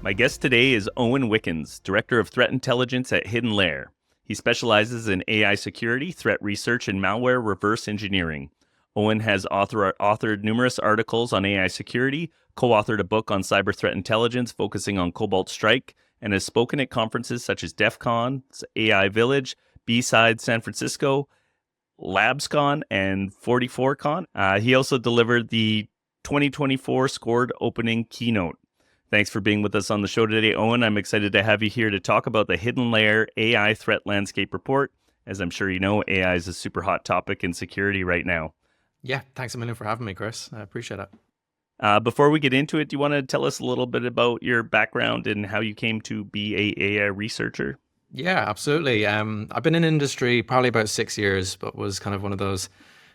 My guest today is Eoin Wickens, Director of Threat Intelligence at HiddenLayer. He specializes in AI security, threat research, and malware reverse engineering. Eoin has authored numerous articles on AI security, co-authored a book on cyber threat intelligence focusing on Cobalt Strike, and has spoken at conferences such as DEF CON, AI Village, BSides San Francisco, LABScon, and 44Con. He also delivered the 2024 Scored Opening Keynote. Thanks for being with us on the show today, Eoin. I'm excited to have you here to talk about the HiddenLayer AI Threat Landscape Report. As I'm sure you know, AI is a super hot topic in security right now. Yeah, thanks a million for having me, Chris. I appreciate it. Before we get into it, do you want to tell us a little bit about your background and how you came to be an AI researcher? Yeah, absolutely. I've been in industry probably about 6 years, but was kind of one of those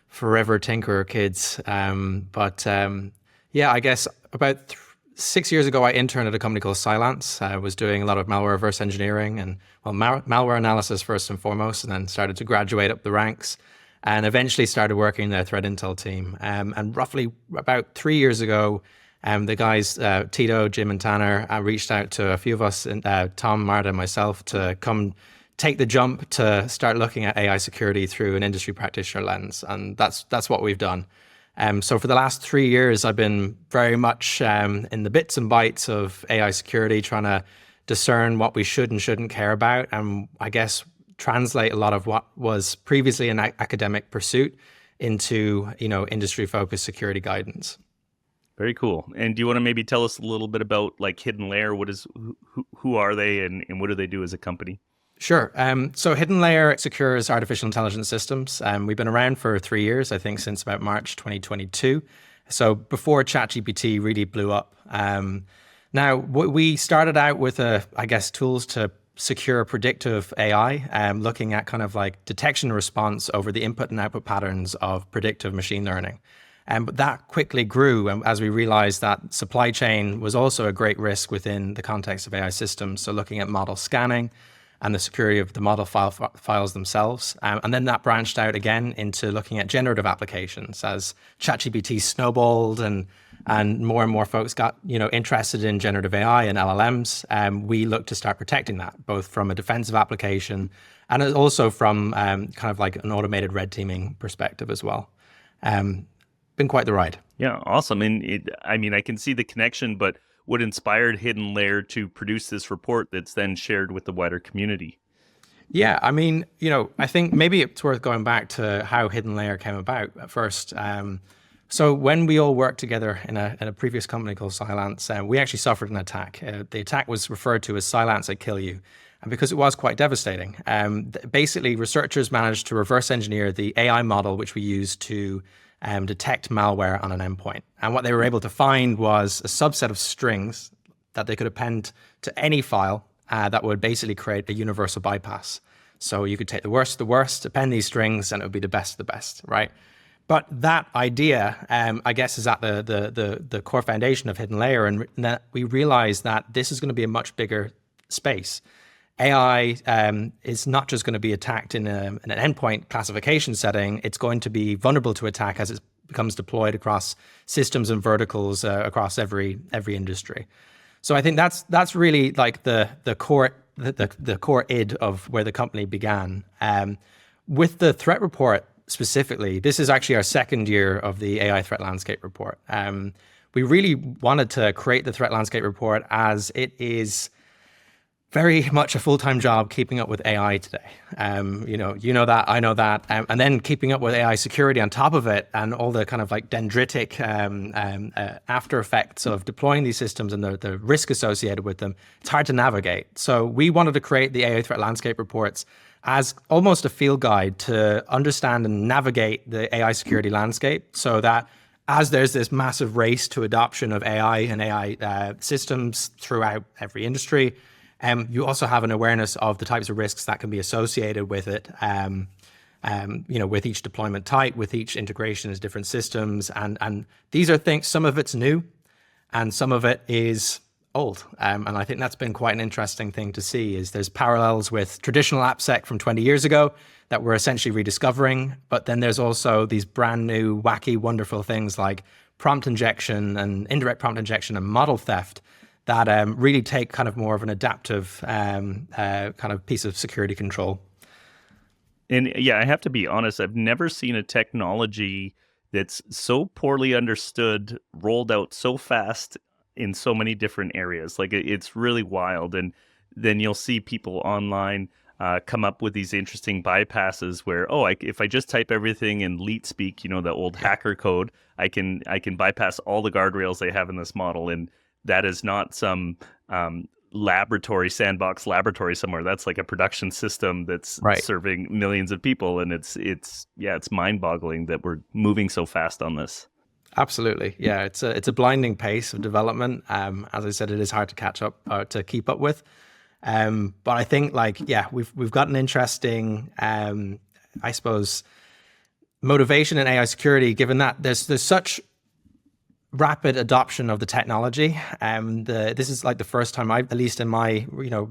forever tinkerer kids. Yeah, I guess about 6 years ago, I interned at a company called Cylance. I was doing a lot of malware reverse engineering and malware analysis first and foremost, and then started to graduate up the ranks and eventually started working in their threat intel team. And roughly about 3 years ago, the guys, Tito, Jim, and Tanner, reached out to a few of us, Tom, Marta, and myself, to come take the jump to start looking at AI security through an industry practitioner lens. And that's what we've done. So for the last 3 years, I've been very much in the bits and bytes of AI security, trying to discern what we should and shouldn't care about, and I guess translate a lot of what was previously an academic pursuit into, industry-focused security guidance. Very cool. And do you want to maybe tell us a little bit about like HiddenLayer? Who are they and what do they do as a company? Sure. So HiddenLayer secures artificial intelligence systems. We've been around for 3 years, I think, since about March 2022. So before ChatGPT really blew up. Now, we started out with, tools to secure predictive AI, looking at kind of like detection and response over the input and output patterns of predictive machine learning. But that quickly grew as we realized that supply chain was also a great risk within the context of AI systems. So looking at model scanning and the security of the model files themselves. And then that branched out again into looking at generative applications as ChatGPT snowballed and more and more folks got interested in generative AI and LLMs. We looked to start protecting that, both from a defensive application and also from kind of like an automated red teaming perspective as well. Been quite the ride. Yeah, awesome. And I can see the connection, but what inspired HiddenLayer to produce this report that's then shared with the wider community? Yeah, I think maybe it's worth going back to how HiddenLayer came about at first. So when we all worked together in a previous company called Cylance, we actually suffered an attack. The attack was referred to as Cylance I Kill You, and because it was quite devastating. Basically, researchers managed to reverse engineer the AI model which we used to detect malware on an endpoint. And what they were able to find was a subset of strings that they could append to any file that would basically create a universal bypass. So you could take the worst, append these strings, and it would be the best of the best, right? But that idea, I guess, is at the core foundation of HiddenLayer, and that we realized that this is going to be a much bigger space. AI is not just going to be attacked in an endpoint classification setting. It's going to be vulnerable to attack as it becomes deployed across systems and verticals across every industry. So I think that's really like the core id of where the company began. With the threat report specifically, this is actually our second year of the AI Threat Landscape Report. We really wanted to create the Threat Landscape Report as it is very much a full-time job keeping up with AI today. You know that, I know that, and then keeping up with AI security on top of it, and all the kind of like dendritic after effects of deploying these systems and the risk associated with them. It's hard to navigate. So we wanted to create the AI Threat Landscape Reports as almost a field guide to understand and navigate the AI security landscape, so that as there's this massive race to adoption of AI and AI systems throughout every industry, you also have an awareness of the types of risks that can be associated with it, with each deployment type, with each integration as different systems. And these are things, some of it's new and some of it is old. And I think that's been quite an interesting thing to see, is there's parallels with traditional AppSec from 20 years ago that we're essentially rediscovering. But then there's also these brand new, wacky, wonderful things like prompt injection and indirect prompt injection and model theft that really take kind of more of an adaptive kind of piece of security control. And yeah, I have to be honest, I've never seen a technology that's so poorly understood, rolled out so fast in so many different areas. Like it's really wild. And then you'll see people online come up with these interesting bypasses where, if I just type everything in leet speak, the old hacker code, I can bypass all the guardrails they have in this model. And that is not some sandbox laboratory somewhere. That's like a production system that's serving millions of people. And it's mind-boggling that we're moving so fast on this. Absolutely. Yeah, it's a blinding pace of development. As I said, it is hard to catch up or to keep up with. But I think we've got an interesting, I suppose, motivation in AI security, given that there's such rapid adoption of the technology. This is like the first time at least in my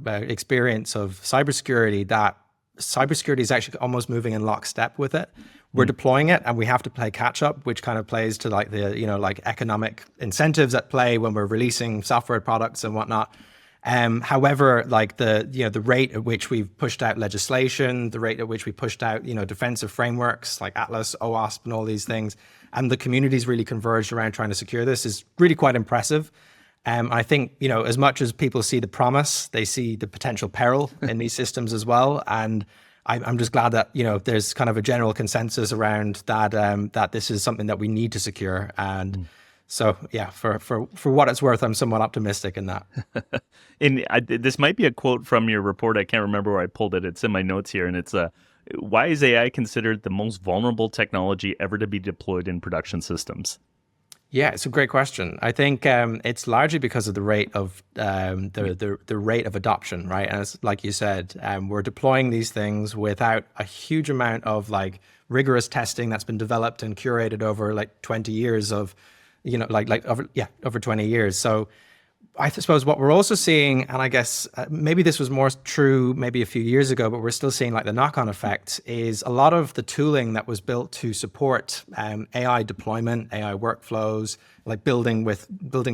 experience of cybersecurity, that cybersecurity is actually almost moving in lockstep with it. We're deploying it and we have to play catch up, which kind of plays to like the economic incentives at play when we're releasing software products and whatnot. However, like the rate at which we've pushed out legislation, the rate at which we pushed out defensive frameworks like Atlas, OWASP, and all these things, and the community's really converged around trying to secure this is really quite impressive. I think as much as people see the promise, they see the potential peril in these systems as well. And I'm just glad that there's kind of a general consensus around that that this is something that we need to secure. And so yeah, for what it's worth, I'm somewhat optimistic in that. And this might be a quote from your report. I can't remember where I pulled it. It's in my notes here, and it's why is AI considered the most vulnerable technology ever to be deployed in production systems? Yeah, it's a great question. I think it's largely because of the rate of the rate of adoption, right? And it's like you said, we're deploying these things without a huge amount of like rigorous testing that's been developed and curated over like 20 years of, over 20 years. So I suppose what we're also seeing, and I guess maybe this was more true maybe a few years ago, but we're still seeing like the knock-on effect, is a lot of the tooling that was built to support AI deployment, AI workflows, like building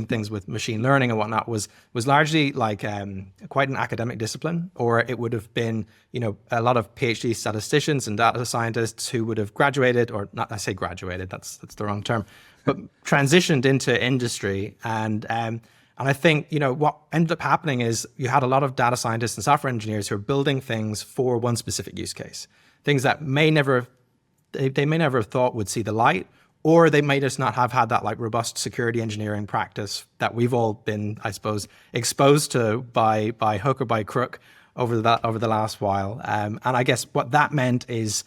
things with machine learning and whatnot was largely like quite an academic discipline, or it would have been, a lot of PhD statisticians and data scientists who would have graduated, or not, I say graduated, that's the wrong term, but transitioned into industry. And I think, what ended up happening is you had a lot of data scientists and software engineers who are building things for one specific use case, things that they may never have thought would see the light, or they may just not have had that like robust security engineering practice that we've all been, I suppose, exposed to by hook or by crook over the last while. And I guess what that meant is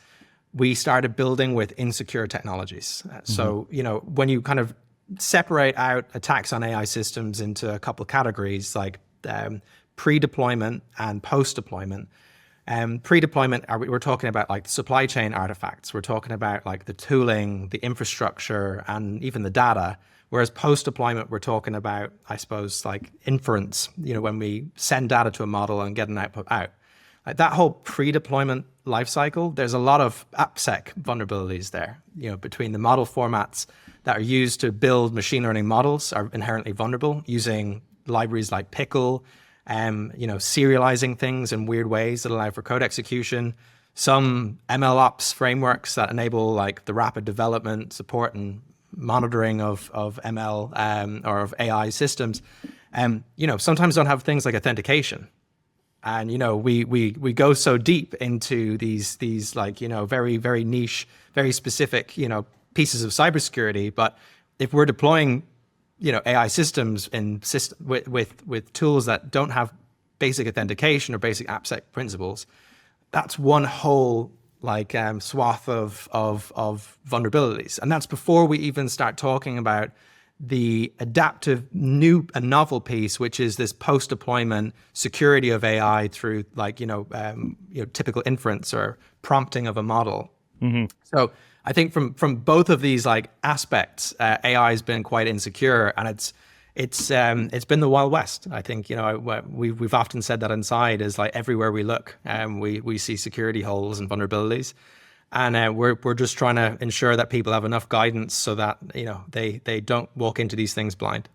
we started building with insecure technologies. So, when you kind of separate out attacks on AI systems into a couple of categories, like pre-deployment and post-deployment. Pre-deployment, we're talking about like supply chain artifacts. We're talking about like the tooling, the infrastructure, and even the data. Whereas post-deployment, we're talking about, I suppose, like inference, when we send data to a model and get an output out. Like that whole pre-deployment lifecycle, there's a lot of AppSec vulnerabilities there, between the model formats that are used to build machine learning models are inherently vulnerable, using libraries like Pickle, serializing things in weird ways that allow for code execution, some MLOps frameworks that enable like the rapid development, support, and monitoring of ML or of AI systems, sometimes don't have things like authentication. And we go so deep into these like very, very niche, very specific pieces of cybersecurity. But if we're deploying AI systems with tools that don't have basic authentication or basic AppSec principles, that's one whole like swath of vulnerabilities. And that's before we even start talking about the adaptive new and novel piece, which is this post-deployment security of AI through like typical inference or prompting of a model. Mm-hmm. So I think from both of these like aspects, AI has been quite insecure, and it's been the Wild West. I think we've often said that inside is like everywhere we look, we see security holes and vulnerabilities. And we're just trying to ensure that people have enough guidance so that they don't walk into these things blind.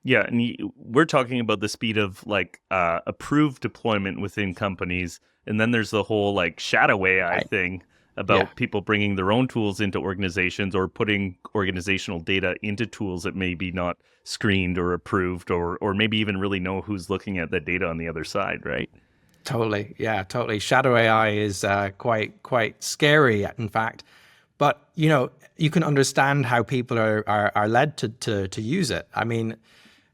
Yeah, and we're talking about the speed of like approved deployment within companies, and then there's the whole like shadow AI Right. thing Yeah. about people bringing their own tools into organizations or putting organizational data into tools that may be not screened or approved, or maybe even really know who's looking at that data on the other side, right? Totally. Yeah, totally. Shadow AI is quite scary, in fact. But you can understand how people are led to use it. I mean,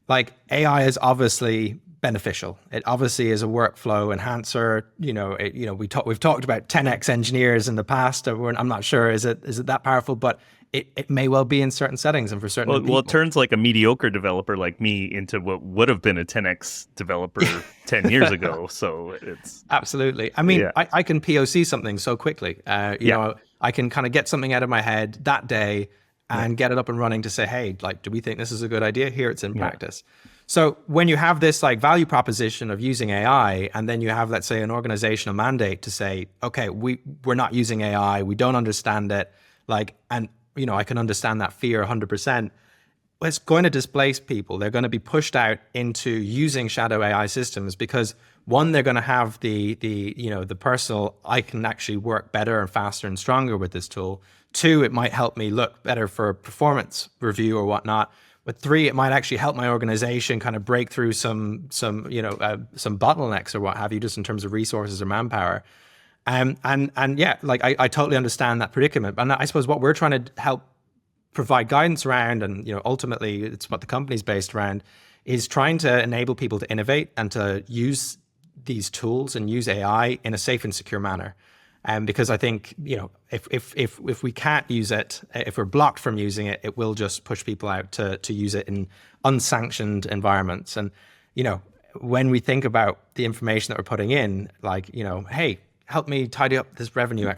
like AI is obviously beneficial. It obviously is a workflow enhancer. We've talked about 10x engineers in the past. I'm not sure is it that powerful, but it may well be in certain settings and for certain Well, it people. turns like a mediocre developer like me into what would have been a 10x developer 10 years ago. So it's Absolutely. I mean, yeah, I can POC something so quickly. yeah, I can kind of get something out of my head that day yeah, and get it up and running to say, hey, like, do we think this is a good idea? Here it's in yeah. practice. So when you have this like value proposition of using AI, and then you have, let's say, an organizational mandate to say, okay, we're not using AI, we don't understand it, like, and I can understand that fear 100%. It's going to displace people. They're going to be pushed out into using shadow AI systems because one, they're going to have the personal, I can actually work better and faster and stronger with this tool. Two, it might help me look better for a performance review or whatnot. But three, it might actually help my organization kind of break through some bottlenecks or what have you, just in terms of resources or manpower. And yeah, like I totally understand that predicament. And I suppose what we're trying to help provide guidance around, and ultimately it's what the company's based around, is trying to enable people to innovate and to use these tools and use AI in a safe and secure manner. Because I think if we can't use it, if we're blocked from using it, it will just push people out to use it in unsanctioned environments. And when we think about the information that we're putting in, like hey, help me tidy up this revenue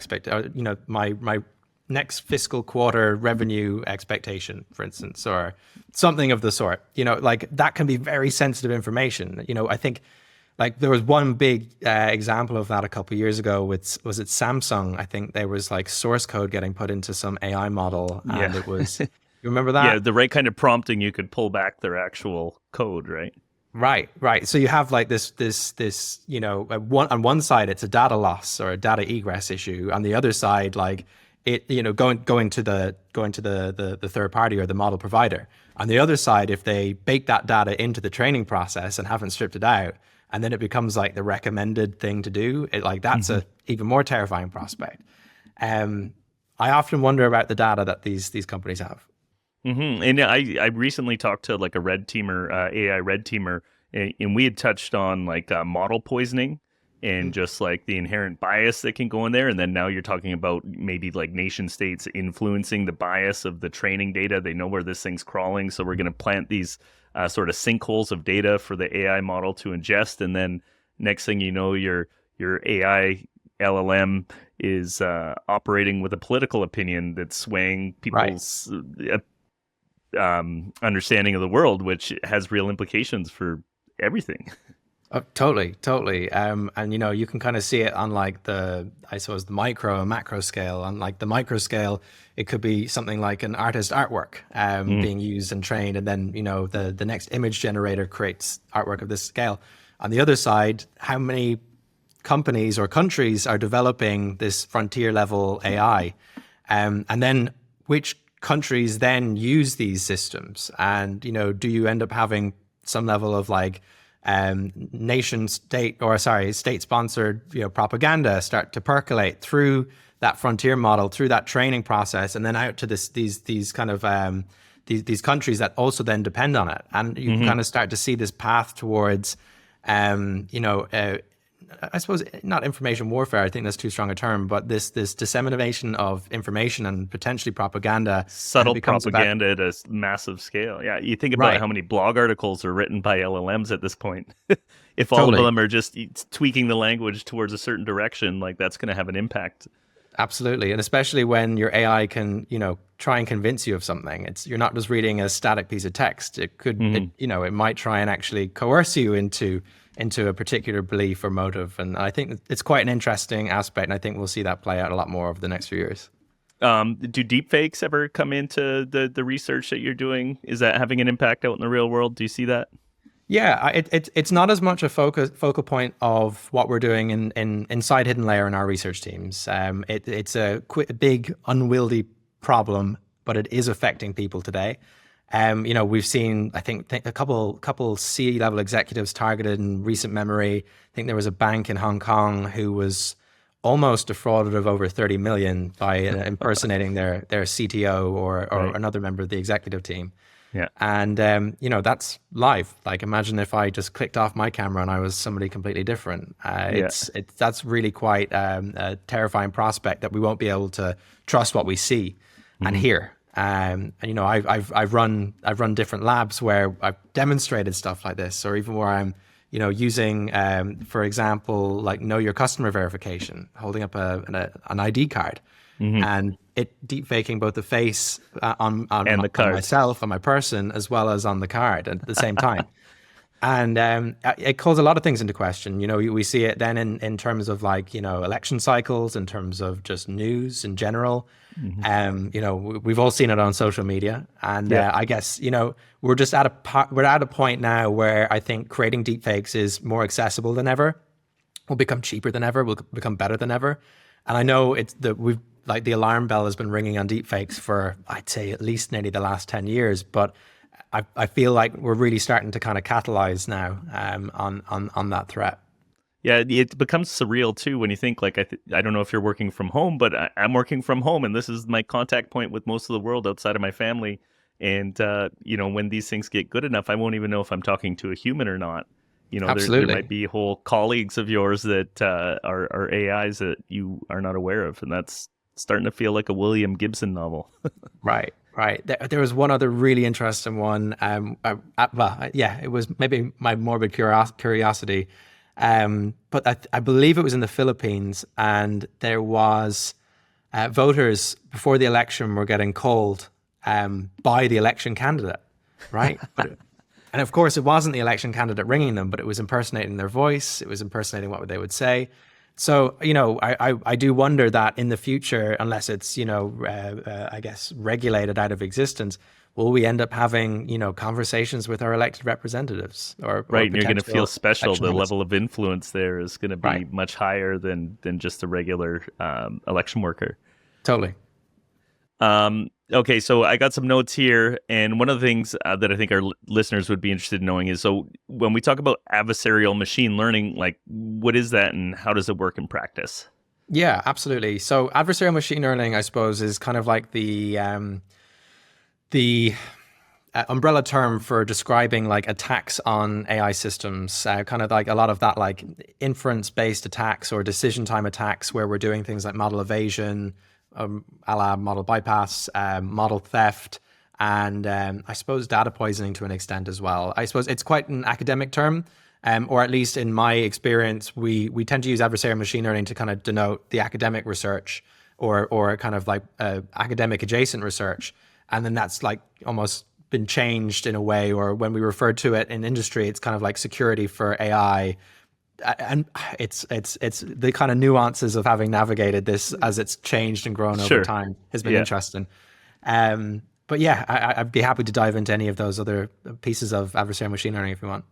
my next fiscal quarter revenue expectation, for instance, or something of the sort. Like that can be very sensitive information. I think like there was one big example of that a couple of years ago with, was it Samsung? I think there was like source code getting put into some AI model, and Yeah. it was, you remember that? Yeah, the right kind of prompting, you could pull back their actual code, right? Right. So you have like this, on one side it's a data loss or a data egress issue. On the other side, like it, going to the third party or the model provider. On the other side, if they bake that data into the training process and haven't stripped it out, and then it becomes like the recommended thing to do, that's a even more terrifying prospect. I often wonder about the data that these companies have. And I recently talked to like a red teamer, AI red teamer, and we had touched on like model poisoning and just like the inherent bias that can go in there. And then now you're talking about maybe like nation states influencing the bias of the training data. They know where this thing's crawling, so we're going to plant these sort of sinkholes of data for the AI model to ingest, and then next thing you know, your AI LLM is operating with a political opinion that's swaying people's understanding of the world, which has real implications for everything. Oh, totally. And you can kind of see it on like the micro and macro scale. On like the micro scale, it could be something like an artist artwork being used and trained, and then the next image generator creates artwork of this scale. On the other side, how many companies or countries are developing this frontier level AI, and then which countries then use these systems, and do you end up having some level of like state sponsored propaganda start to percolate through that frontier model, through that training process, and then out to these kind of these countries that also then depend on it, and you kind of start to see this path towards I suppose not information warfare, I think that's too strong a term, but this dissemination of information and potentially propaganda. Subtle propaganda at a massive scale. Yeah, you think about how many blog articles are written by LLMs at this point. If all of them are just tweaking the language towards a certain direction, like that's going to have an impact. Absolutely. And especially when your AI can, try and convince you of something. You're not just reading a static piece of text. It could, it might try and actually coerce you into a particular belief or motive. And I think it's quite an interesting aspect. And I think we'll see that play out a lot more over the next few years. Do deepfakes ever come into the research that you're doing? Is that having an impact out in the real world? Do you see that? Yeah, it's not as much a focal point of what we're doing inside HiddenLayer in our research teams. It's a big unwieldy problem, but it is affecting people today. We've seen, I think a couple C-level executives targeted in recent memory. I think there was a bank in Hong Kong who was almost defrauded of over 30 million by impersonating their CTO or Right. another member of the executive team. Yeah. And, that's live. Like, imagine if I just clicked off my camera and I was somebody completely different. That's really quite a terrifying prospect that we won't be able to trust what we see and hear. I've run different labs where I've demonstrated stuff like this, or even where I'm, using, for example, like know your customer verification, holding up an ID card. And it deep faking both the face on the card. on myself, on my person, as well as on the card at the same time. And it calls a lot of things into question. We see it then in terms of like, election cycles, in terms of just news in general. We've all seen it on social media. And I guess, we're just at a point now where I think creating deepfakes is more accessible than ever, will become cheaper than ever, will become better than ever. And I know the alarm bell has been ringing on deepfakes for, I'd say, at least nearly the last 10 years. But I feel like we're really starting to kind of catalyze now on that threat. Yeah, it becomes surreal too when you think like, I don't know if you're working from home, but I'm working from home, and this is my contact point with most of the world outside of my family. And, when these things get good enough, I won't even know if I'm talking to a human or not. There might be whole colleagues of yours that are AIs that you are not aware of. And that's starting to feel like a William Gibson novel. Right. There was one other really interesting one. It was maybe my morbid curiosity. But I believe it was in the Philippines, and there was voters before the election were getting called by the election candidate, right? And of course, it wasn't the election candidate ringing them, but it was impersonating their voice. It was impersonating what they would say. So, I do wonder that in the future, unless it's, I guess, regulated out of existence, will we end up having, conversations with our elected representatives? Right, and you're going to feel special. The level of influence there is going to be much higher than just a regular election worker. Totally. Okay, so I got some notes here, and one of the things that I think our listeners would be interested in knowing is, so when we talk about adversarial machine learning, like what is that and how does it work in practice? Yeah, absolutely. So adversarial machine learning, I suppose, is kind of like the umbrella term for describing like attacks on AI systems, kind of like a lot of that like inference-based attacks or decision time attacks where we're doing things like model evasion, a la model bypass, model theft, and I suppose data poisoning to an extent as well. I suppose it's quite an academic term, or at least in my experience, we tend to use adversarial machine learning to kind of denote the academic research or kind of like academic adjacent research. And then that's like almost been changed in a way, or when we refer to it in industry, it's kind of like security for AI. And it's the kind of nuances of having navigated this as it's changed and grown over time has been interesting. But yeah, I'd be happy to dive into any of those other pieces of adversarial machine learning if you want.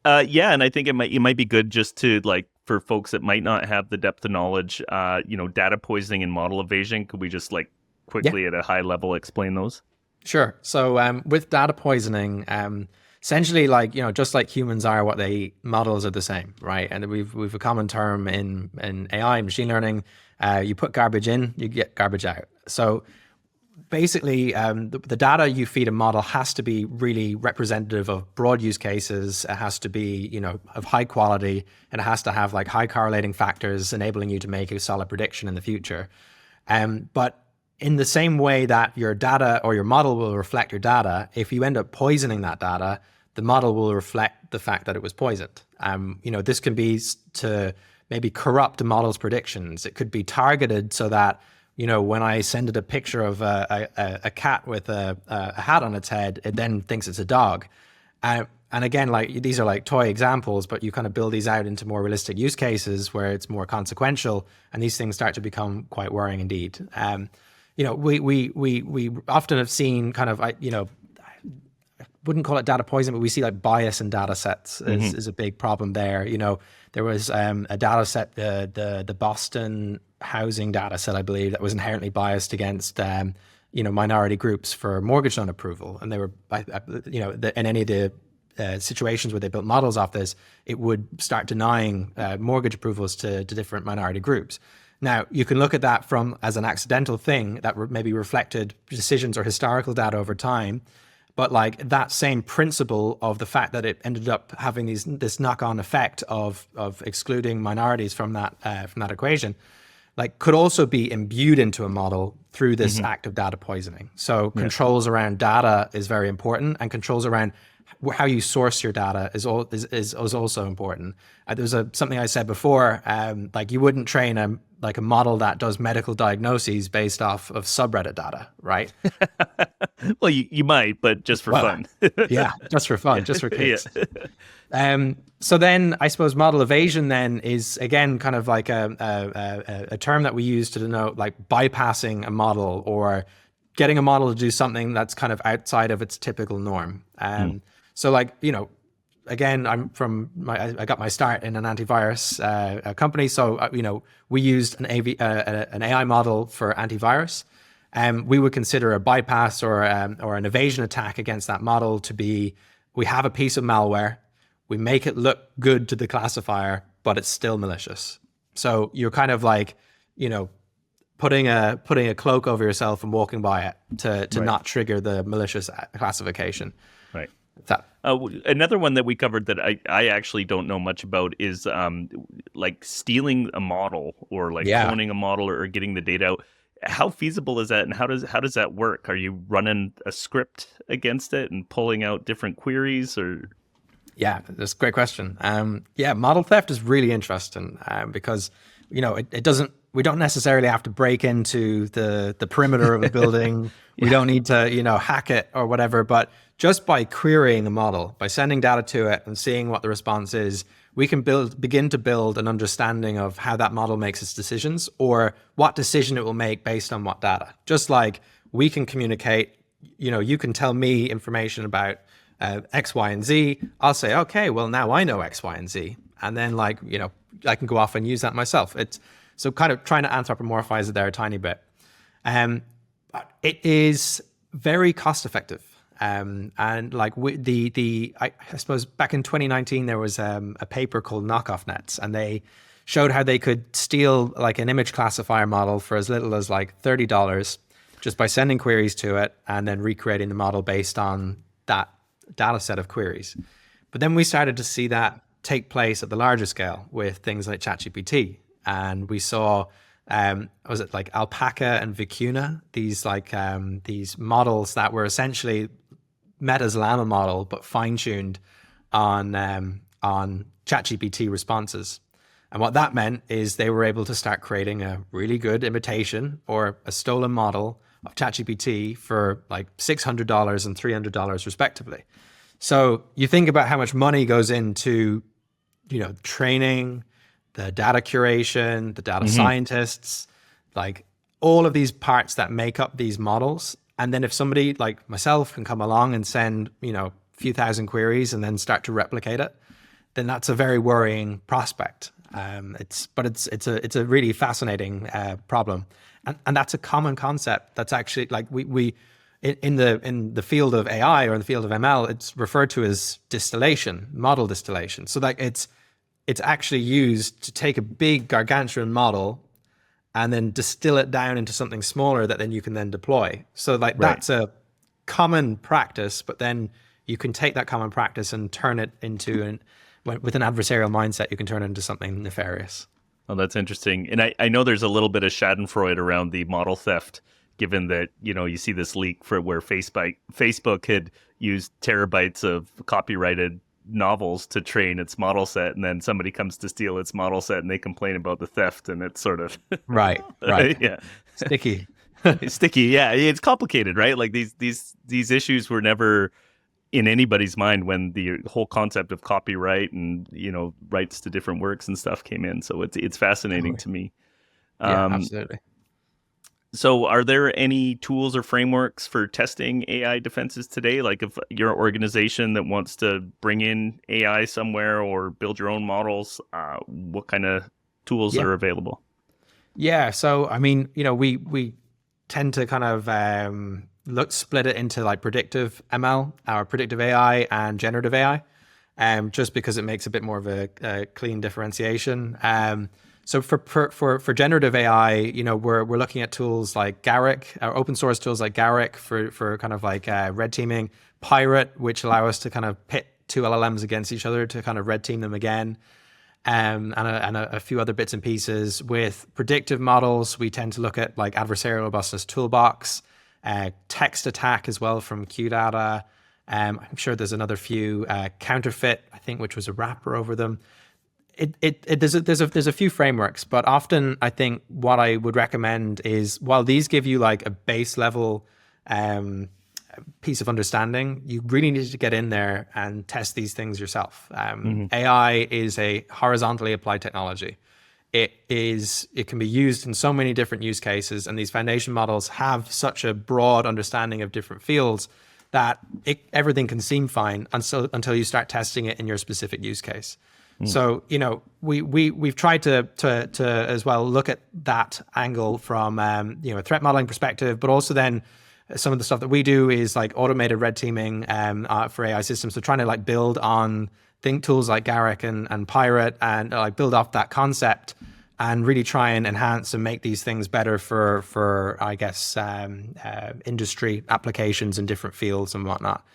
And I think it might be good just to like for folks that might not have the depth of knowledge, data poisoning and model evasion. Could we just like quickly at a high level explain those? Sure. So with data poisoning, essentially, like, just like humans are what they eat, models are the same, right? And we've a common term in AI, machine learning. You put garbage in, you get garbage out. So basically, the data you feed a model has to be really representative of broad use cases. It has to be, of high quality, and it has to have like high correlating factors enabling you to make a solid prediction in the future. But in the same way that your data or your model will reflect your data, if you end up poisoning that data, the model will reflect the fact that it was poisoned. This can be to maybe corrupt the model's predictions. It could be targeted so that, when I send it a picture of a cat with a hat on its head, it then thinks it's a dog. And again, like these are like toy examples, but you kind of build these out into more realistic use cases where it's more consequential, and these things start to become quite worrying indeed. we often have seen kind of, wouldn't call it data poisoning, but we see like bias in data sets is a big problem there. There was a data set, the Boston housing data set, I believe, that was inherently biased against, minority groups for mortgage loan approval. And they were, in any of the situations where they built models off this, it would start denying mortgage approvals to different minority groups. Now, you can look at that as an accidental thing that maybe reflected decisions or historical data over time. But like that same principle of the fact that it ended up having this knock-on effect of excluding minorities from that equation, like could also be imbued into a model through this act of data poisoning. So controls around data is very important, and controls around how you source your data is also important. There was something I said before, like you wouldn't train a model that does medical diagnoses based off of subreddit data, right? Well, you might, but just for fun. Yeah, just for fun, just for kicks. Yeah. So then I suppose model evasion then is again kind of like a term that we use to denote like bypassing a model or getting a model to do something that's kind of outside of its typical norm. So like, again, I got my start in an antivirus company. So, we used an AI model for antivirus. We would consider a bypass or an evasion attack against that model to be, we have a piece of malware, we make it look good to the classifier, but it's still malicious. So you're kind of like, putting a cloak over yourself and walking by it to not trigger the malicious classification. Right. That. Another one that we covered that I actually don't know much about is like stealing a model or like cloning a model or getting the data out. How feasible is that, and how does that work? Are you running a script against it and pulling out different queries, or? Yeah, that's a great question. Model theft is really interesting because it doesn't. We don't necessarily have to break into the perimeter of a building. We don't need to hack it or whatever, but just by querying a model, by sending data to it and seeing what the response is, we can begin to build an understanding of how that model makes its decisions or what decision it will make based on what data. Just like we can communicate, you can tell me information about X, Y, and Z. I'll say, okay, well, now I know X, Y, and Z. And then I can go off and use that myself. It's so kind of trying to anthropomorphize it there a tiny bit. It is very cost effective. And like I suppose back in 2019, there was a paper called Knockoff Nets, and they showed how they could steal like an image classifier model for as little as like $30 just by sending queries to it and then recreating the model based on that data set of queries. But then we started to see that take place at the larger scale with things like ChatGPT. And we saw, was it like Alpaca and Vicuna, these models that were essentially Meta's Llama model, but fine-tuned on ChatGPT responses. And what that meant is they were able to start creating a really good imitation or a stolen model of ChatGPT for like $600 and $300 respectively. So you think about how much money goes into, training, the data curation, the data scientists, like all of these parts that make up these models. And then if somebody like myself can come along and send, a few thousand queries and then start to replicate it, then that's a very worrying prospect. It's a really fascinating problem. And that's a common concept that's actually like we in the field of AI or in the field of ML, it's referred to as distillation, model distillation. So like it's actually used to take a big gargantuan model and then distill it down into something smaller that then you can then deploy. So like that's a common practice, but then you can take that common practice and turn it into, with an adversarial mindset, you can turn it into something nefarious. Oh, that's interesting. And I know there's a little bit of schadenfreude around the model theft, given that, you see this leak for where Facebook had used terabytes of copyrighted novels to train its model set, and then somebody comes to steal its model set and they complain about the theft, and it's sort of right yeah, sticky. Yeah, it's complicated, right? Like these issues were never in anybody's mind when the whole concept of copyright and rights to different works and stuff came in. So it's fascinating to me. Yeah, absolutely. So are there any tools or frameworks for testing AI defenses today? Like if you're an organization that wants to bring in AI somewhere or build your own models, what kind of tools Yeah. are available? Yeah. So, I mean, we tend to kind of split it into like predictive ML, our predictive AI, and generative AI, just because it makes a bit more of a clean differentiation. So for generative AI, we're looking at tools like Garrick, open source tools like Garrick for kind of like red teaming, Pirate, which allow us to kind of pit two LLMs against each other to kind of red team them again. And a few other bits and pieces. With predictive models, we tend to look at like adversarial robustness toolbox, text attack as well from QData. I'm sure there's another few, counterfeit, I think, which was a wrapper over them. There's a few frameworks, but often I think what I would recommend is, while these give you like a base level piece of understanding, you really need to get in there and test these things yourself. AI is a horizontally applied technology. It can be used in so many different use cases, and these foundation models have such a broad understanding of different fields that everything can seem fine until you start testing it in your specific use case. So, we've tried to as well look at that angle from a threat modeling perspective, but also then some of the stuff that we do is like automated red teaming for AI systems. So trying to like build on tools like Garrick and Pirate, and like build off that concept and really try and enhance and make these things better for I guess industry applications in different fields and whatnot.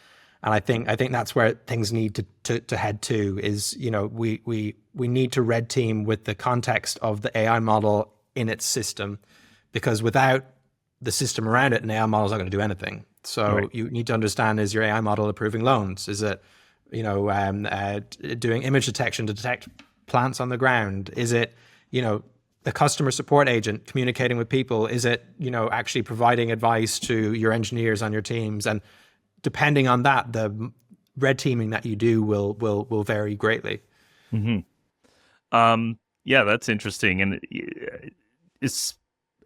And I think that's where things need to head to, is we need to red team with the context of the AI model in its system, because without the system around it, an AI model is not going to do anything. So right. You need to understand, is your AI model approving loans? Is it doing image detection to detect plants on the ground? Is it the customer support agent communicating with people? Is it actually providing advice to your engineers on your teams? And depending on that, the red teaming that you do will vary greatly. Yeah, that's interesting, and it's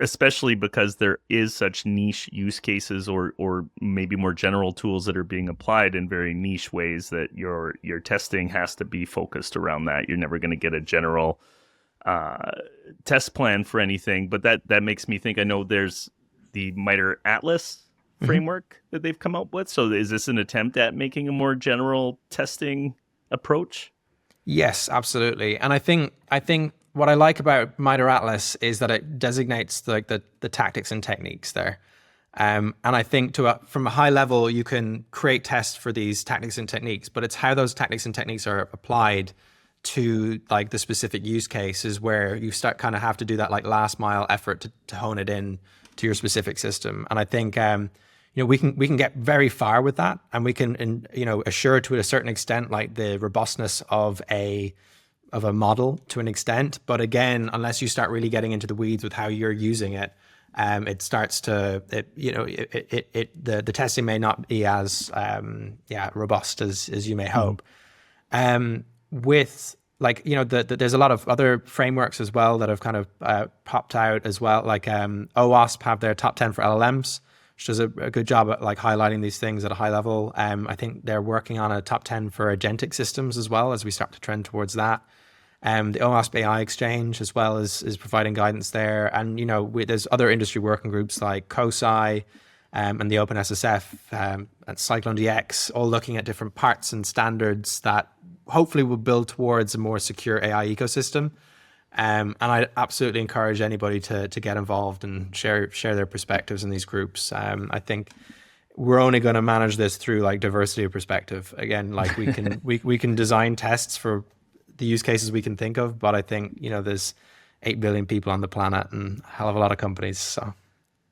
especially because there is such niche use cases or maybe more general tools that are being applied in very niche ways, that your testing has to be focused around that. You're never going to get a general test plan for anything. But that makes me think, I know there's the MITRE Atlas framework that they've come up with. So is this an attempt at making a more general testing approach? Yes, absolutely. And I think what I like about MITRE Atlas is that it designates like the tactics and techniques there. And I think from a high level, you can create tests for these tactics and techniques, but it's how those tactics and techniques are applied to like the specific use cases where you start kind of have to do that like last mile effort to hone it in to your specific system. And I think we can get very far with that, and we can assure to a certain extent like the robustness of a model to an extent. But again, unless you start really getting into the weeds with how you're using it, it starts to the testing may not be as robust as you may hope. With like there's a lot of other frameworks as well that have kind of popped out as well. Like OWASP have their top 10 for LLMs, which does a good job at like highlighting these things at a high level. I think they're working on a top 10 for agentic systems as well, as we start to trend towards that. The OWASP AI Exchange as well is providing guidance there. And, there's other industry working groups like COSI and the OpenSSF and Cyclone DX, all looking at different parts and standards that hopefully will build towards a more secure AI ecosystem. And I absolutely encourage anybody to get involved and share their perspectives in these groups. I think we're only going to manage this through like diversity of perspective. Again, like we can we can design tests for the use cases we can think of, but I think there's 8 billion people on the planet and a hell of a lot of companies. So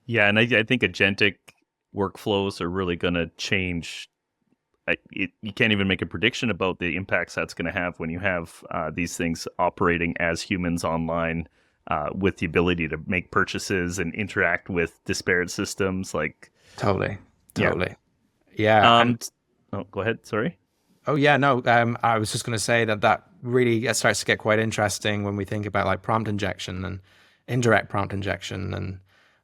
yeah, and I think agentic workflows are really going to change. You can't even make a prediction about the impacts that's going to have when you have these things operating as humans online with the ability to make purchases and interact with disparate systems. Like totally. Yeah. Go ahead. Sorry. Oh yeah, no. I was just going to say that really starts to get quite interesting when we think about like prompt injection and indirect prompt injection. And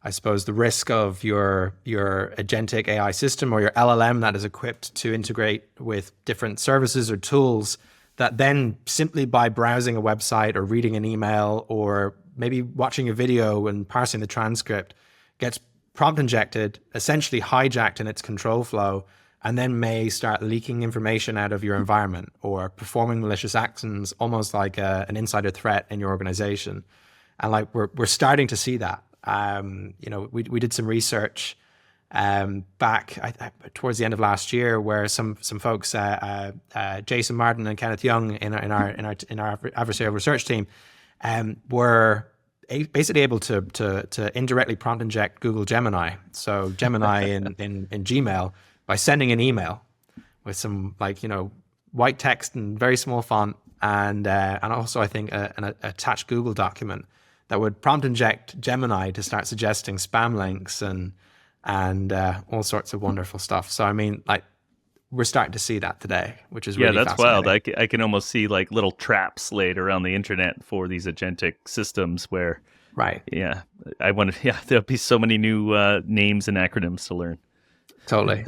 I suppose, the risk of your agentic AI system or your LLM that is equipped to integrate with different services or tools that then simply by browsing a website or reading an email or maybe watching a video and parsing the transcript gets prompt injected, essentially hijacked in its control flow, and then may start leaking information out of your environment or performing malicious actions, almost like an insider threat in your organization. And like we're starting to see that. We did some research back towards the end of last year, where some folks, Jason Martin and Kenneth Young in our adversarial research team, were basically able to indirectly prompt inject Google Gemini. So Gemini in Gmail, by sending an email with some white text and very small font, and also I think an attached Google document that would prompt inject Gemini to start suggesting spam links and all sorts of wonderful stuff. So I mean, like, we're starting to see that today, which is really that's wild. fascinating. I can almost see like little traps laid around the internet for these agentic systems where, right? Yeah, there'll be so many new names and acronyms to learn. Totally.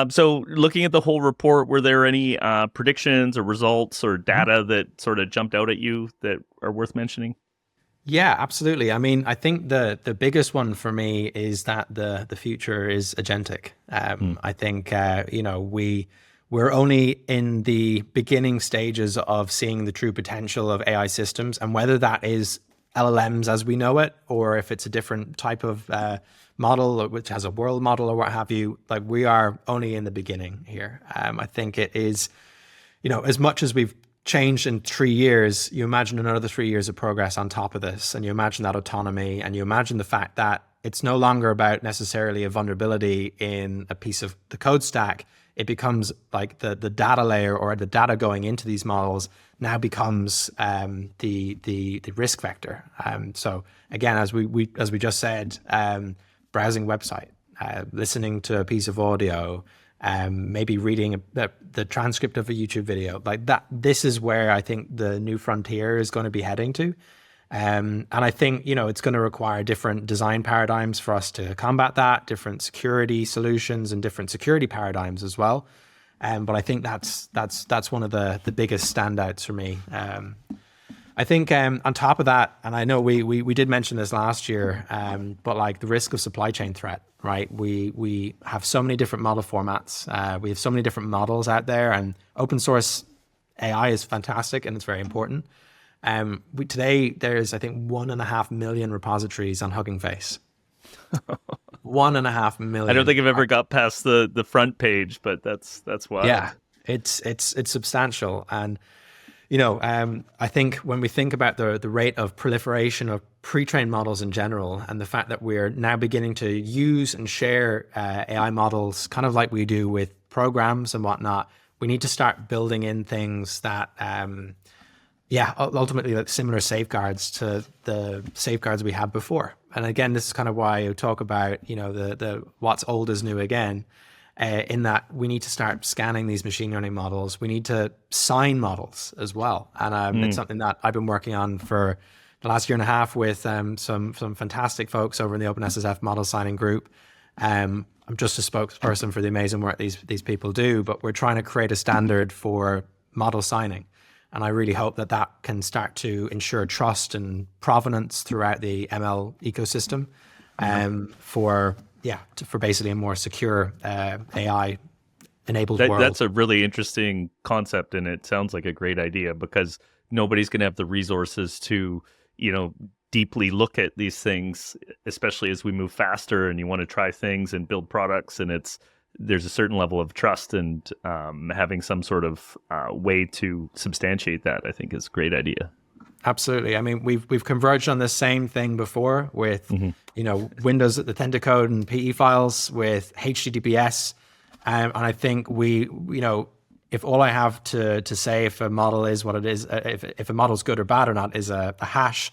So looking at the whole report, were there any predictions or results or data that sort of jumped out at you that are worth mentioning? Yeah, absolutely. I mean, I think the biggest one for me is that the future is agentic. I think we're only in the beginning stages of seeing the true potential of AI systems, and whether that is LLMs as we know it, or if it's a different type of model which has a world model or what have you, like, we are only in the beginning here. I think it is, as much as we've changed in 3 years, you imagine another 3 years of progress on top of this, and you imagine that autonomy, and you imagine the fact that it's no longer about necessarily a vulnerability in a piece of the code stack. It becomes like the data layer, or the data going into these models now becomes the risk vector. So again, as we just said, browsing website, listening to a piece of audio, maybe reading the transcript of a YouTube video, like that. This is where I think the new frontier is going to be heading to. And I think, it's going to require different design paradigms for us to combat that, different security solutions and different security paradigms as well. But I think that's one of the biggest standouts for me. I think on top of that, and I know we did mention this last year, but like the risk of supply chain threat, right? We have so many different model formats. We have so many different models out there, and open source AI is fantastic and it's very important. Today there's, I think, 1.5 million repositories on Hugging Face. 1.5 million. I don't think I've ever got past the front page, but that's wild. Yeah, it's substantial. And I think when we think about the rate of proliferation of pre-trained models in general, and the fact that we're now beginning to use and share AI models, kind of like we do with programs and whatnot, we need to start building in things that, ultimately like similar safeguards to the safeguards we had before. And again, this is kind of why I talk about, the what's old is new again. In that we need to start scanning these machine learning models. We need to sign models as well. And it's something that I've been working on for the last year and a half with some fantastic folks over in the OpenSSF model signing group. I'm just a spokesperson for the amazing work these people do, but we're trying to create a standard for model signing. And I really hope that can start to ensure trust and provenance throughout the ML ecosystem for basically a more secure AI-enabled world. That's a really interesting concept, and it sounds like a great idea, because nobody's going to have the resources to, deeply look at these things, especially as we move faster and you want to try things and build products, and there's a certain level of trust, and having some sort of way to substantiate that, I think, is a great idea. Absolutely. I mean, we've converged on the same thing before with, Windows at the tender code and PE files, with HTTPS. And I think if all I have to say if a model is what it is, if a model is good or bad or not is a hash,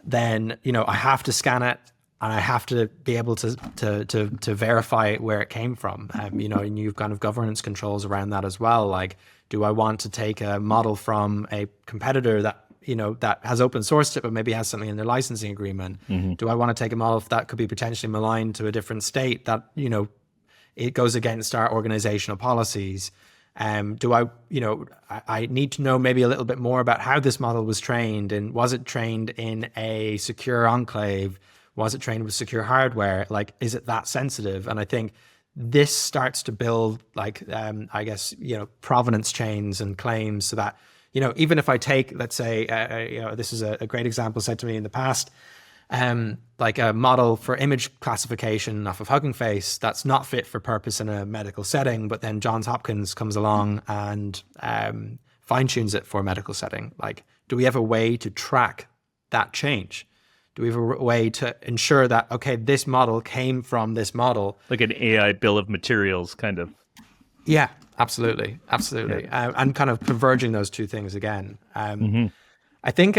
then, I have to scan it, and I have to be able to verify where it came from. And you've kind of governance controls around that as well. Like, do I want to take a model from a competitor that, that has open sourced it, but maybe has something in their licensing agreement? Do I want to take a model that could be potentially maligned to a different state that, it goes against our organizational policies? Do I need to know maybe a little bit more about how this model was trained, and was it trained in a secure enclave? Was it trained with secure hardware? Like, is it that sensitive? And I think this starts to build provenance chains and claims, so that, even if I take, let's say, this is a great example said to me in the past, like a model for image classification off of Hugging Face that's not fit for purpose in a medical setting, but then Johns Hopkins comes along and fine tunes it for a medical setting. Like, do we have a way to track that change? Do we have a way to ensure that, okay, this model came from this model? Like an AI bill of materials, kind of. Yeah, absolutely. Yeah. And kind of converging those two things again. I think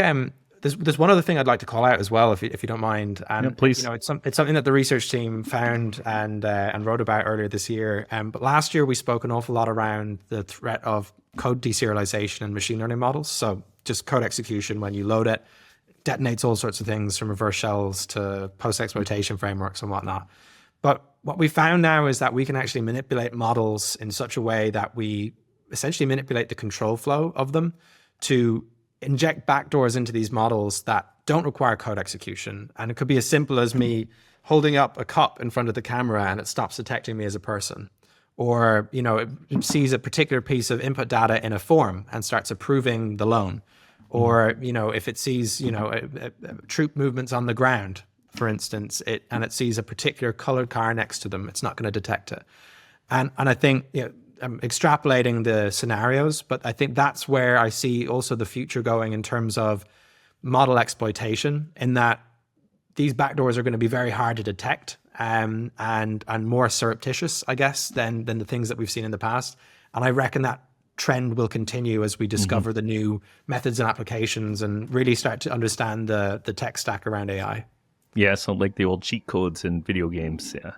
there's one other thing I'd like to call out as well, if you don't mind. And please. It's something that the research team found and wrote about earlier this year. But last year we spoke an awful lot around the threat of code deserialization and machine learning models. So just code execution when you load it, detonates all sorts of things from reverse shells to post-exploitation frameworks and whatnot. But what we found now is that we can actually manipulate models in such a way that we essentially manipulate the control flow of them to inject backdoors into these models that don't require code execution. And it could be as simple as me holding up a cup in front of the camera and it stops detecting me as a person. Or, it sees a particular piece of input data in a form and starts approving the loan. Or, if it sees, troop movements on the ground, for instance, and it sees a particular colored car next to them, it's not going to detect it. And I think, I'm extrapolating the scenarios, but I think that's where I see also the future going in terms of model exploitation, in that these backdoors are going to be very hard to detect and more surreptitious, I guess, than the things that we've seen in the past. And I reckon that trend will continue as we discover the new methods and applications and really start to understand the tech stack around AI. Yeah, so like the old cheat codes in video games. Yeah,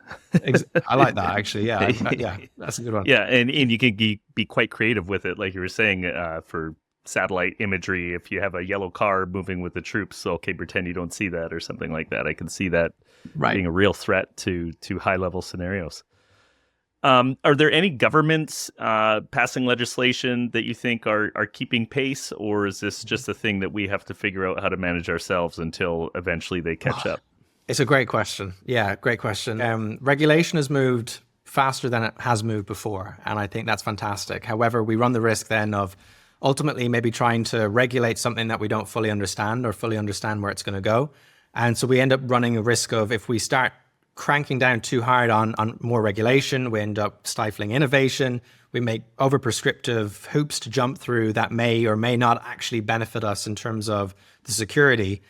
I like that, actually. Yeah, yeah, that's a good one. Yeah, and you can be quite creative with it, like you were saying, for satellite imagery. If you have a yellow car moving with the troops, so okay, pretend you don't see that or something like that. I can see that being a real threat to high level scenarios. Are there any governments passing legislation that you think are keeping pace, or is this just a thing that we have to figure out how to manage ourselves until eventually they catch up? It's a great question. Yeah, great question. Regulation has moved faster than it has moved before, and I think that's fantastic. However, we run the risk then of ultimately maybe trying to regulate something that we don't fully understand or fully understand where it's going to go. And so we end up running a risk of, if we start cranking down too hard on more regulation, we end up stifling innovation. We make over prescriptive hoops to jump through that may or may not actually benefit us in terms of the security.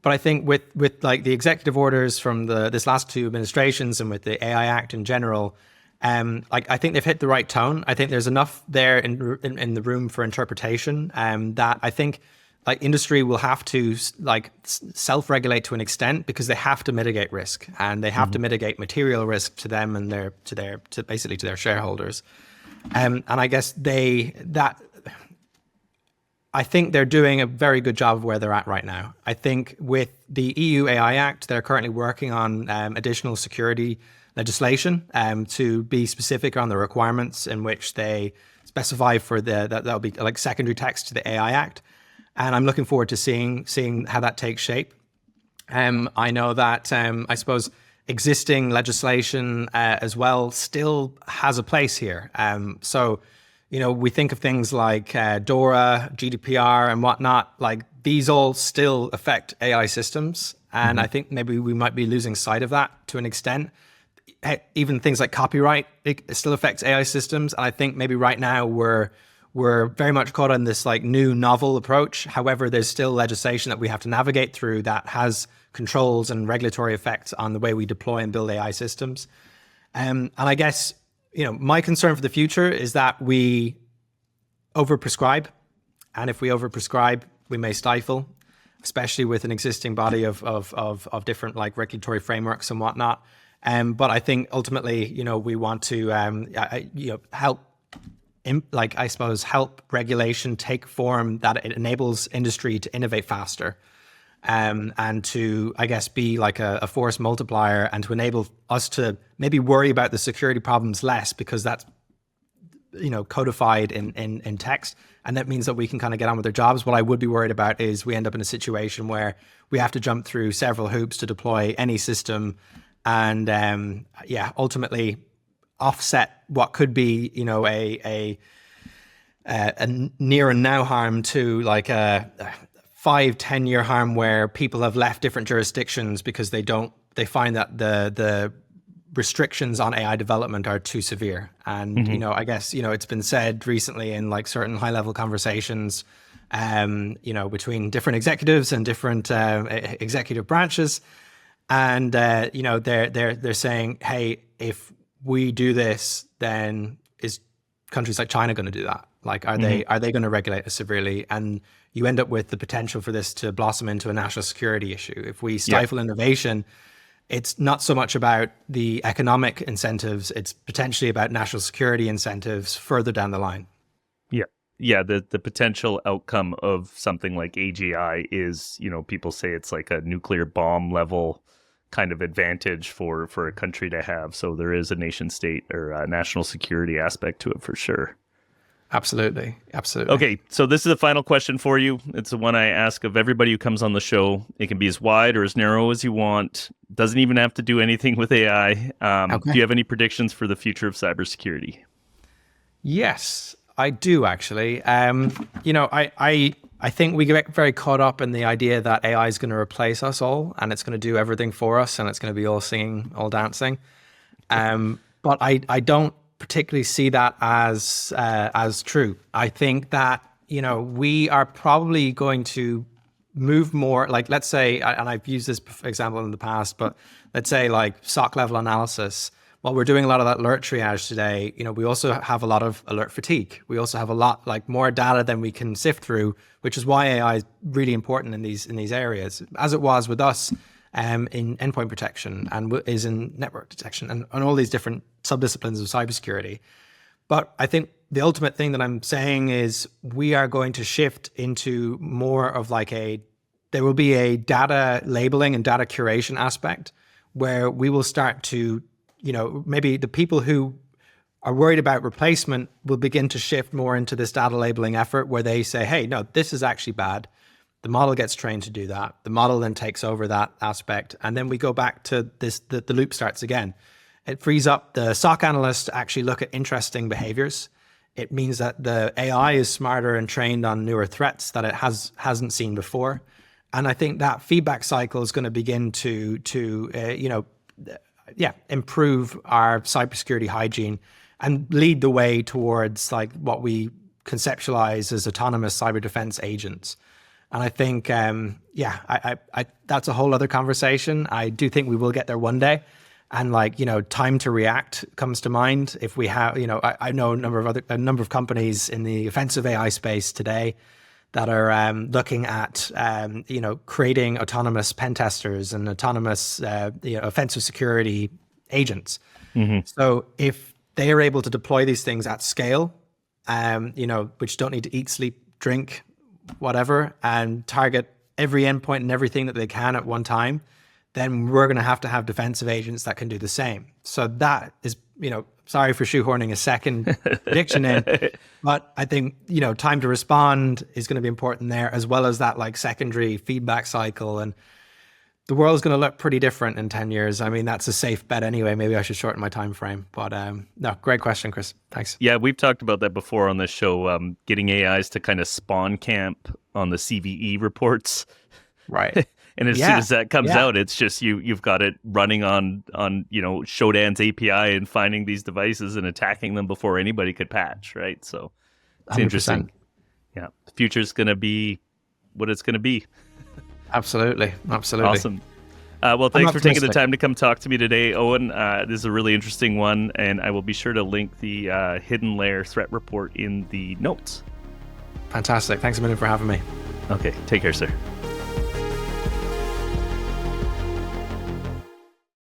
But I think with like the executive orders from this last two administrations and with the AI Act in general, I think they've hit the right tone. I think there's enough there in the room for interpretation that I think like industry will have to like self-regulate to an extent, because they have to mitigate risk, and they have to mitigate material risk to them and basically to their shareholders. And I guess I think they're doing a very good job of where they're at right now. I think with the EU AI Act, they're currently working on additional security legislation to be specific on the requirements in which they specify for that'll be like secondary text to the AI Act. And I'm looking forward to seeing how that takes shape. I know that I suppose existing legislation as well still has a place here. So, we think of things like DORA, GDPR, and whatnot. Like these all still affect AI systems, and I think maybe we might be losing sight of that to an extent. Even things like copyright, it still affects AI systems, and I think maybe right now we're very much caught on this like new novel approach. However, there's still legislation that we have to navigate through that has controls and regulatory effects on the way we deploy and build AI systems. And I guess, my concern for the future is that we overprescribe. And if we overprescribe, we may stifle, especially with an existing body of different like regulatory frameworks and whatnot. But I think ultimately, we want to help I suppose, help regulation take form that it enables industry to innovate faster, and to, I guess, be like a force multiplier, and to enable us to maybe worry about the security problems less, because that's, codified in text. And that means that we can kind of get on with our jobs. What I would be worried about is we end up in a situation where we have to jump through several hoops to deploy any system, and ultimately offset what could be, a near and now harm to like a 5-10 year harm, where people have left different jurisdictions because they find that the restrictions on AI development are too severe. And, I guess, it's been said recently in like certain high level conversations, between different executives and different executive branches. And, they're saying, hey, if we do this, then is countries like China going to do that? Like, are they going to regulate us severely? And you end up with the potential for this to blossom into a national security issue. If we stifle innovation, it's not so much about the economic incentives, it's potentially about national security incentives further down the line. Yeah, the potential outcome of something like AGI is, people say it's like a nuclear bomb level kind of advantage for a country to have. So there is a nation state or a national security aspect to it for sure. Absolutely. Okay, so this is the final question for you. It's the one I ask of everybody who comes on the show. It can be as wide or as narrow as you want. Doesn't even have to do anything with AI. Do you have any predictions for the future of cybersecurity? Yes, I do actually. I think we get very caught up in the idea that AI is going to replace us all, and it's going to do everything for us, and it's going to be all singing, all dancing. But I don't particularly see that as true. I think that, we are probably going to move more, like, let's say, and I've used this example in the past, but let's say like SOC level analysis. While we're doing a lot of that alert triage today, we also have a lot of alert fatigue. We also have a lot, like, more data than we can sift through, which is why AI is really important in these areas, as it was with us in endpoint protection, and is in network detection, and all these different subdisciplines of cybersecurity. But I think the ultimate thing that I'm saying is we are going to shift into more of like there will be a data labeling and data curation aspect, where we will start to, maybe the people who are worried about replacement will begin to shift more into this data labeling effort, where they say, hey, no, this is actually bad. The model gets trained to do that. The model then takes over that aspect. And then we go back to this, the loop starts again. It frees up the SOC analyst to actually look at interesting behaviors. It means that the AI is smarter and trained on newer threats that it hasn't seen before. And I think that feedback cycle is going to begin to improve our cybersecurity hygiene and lead the way towards like what we conceptualize as autonomous cyber defense agents. And I think, that's a whole other conversation. I do think we will get there one day. And time to react comes to mind. If we have, I know a number of companies in the offensive AI space today that are looking at, creating autonomous pen testers and autonomous, offensive security agents. So if they are able to deploy these things at scale, which don't need to eat, sleep, drink, whatever, and target every endpoint and everything that they can at one time, then we're going to have defensive agents that can do the same. So that is, sorry for shoehorning a second prediction in, but I think, time to respond is going to be important there, as well as that like secondary feedback cycle. And the world's going to look pretty different in 10 years. I mean, that's a safe bet anyway. Maybe I should shorten my time frame. But no, great question, Chris. Thanks. Yeah, we've talked about that before on this show, getting AIs to kind of spawn camp on the CVE reports. Right. And as soon as that comes out, it's just you've got it running on Shodan's API and finding these devices and attacking them before anybody could patch, right? So it's 100%. Interesting. Yeah, the future's going to be what it's going to be. Absolutely. Awesome. Well, thanks for taking the time to come talk to me today, Owen. This is a really interesting one, and I will be sure to link the HiddenLayer threat report in the notes. Fantastic. Thanks a million for having me. Okay, take care, sir.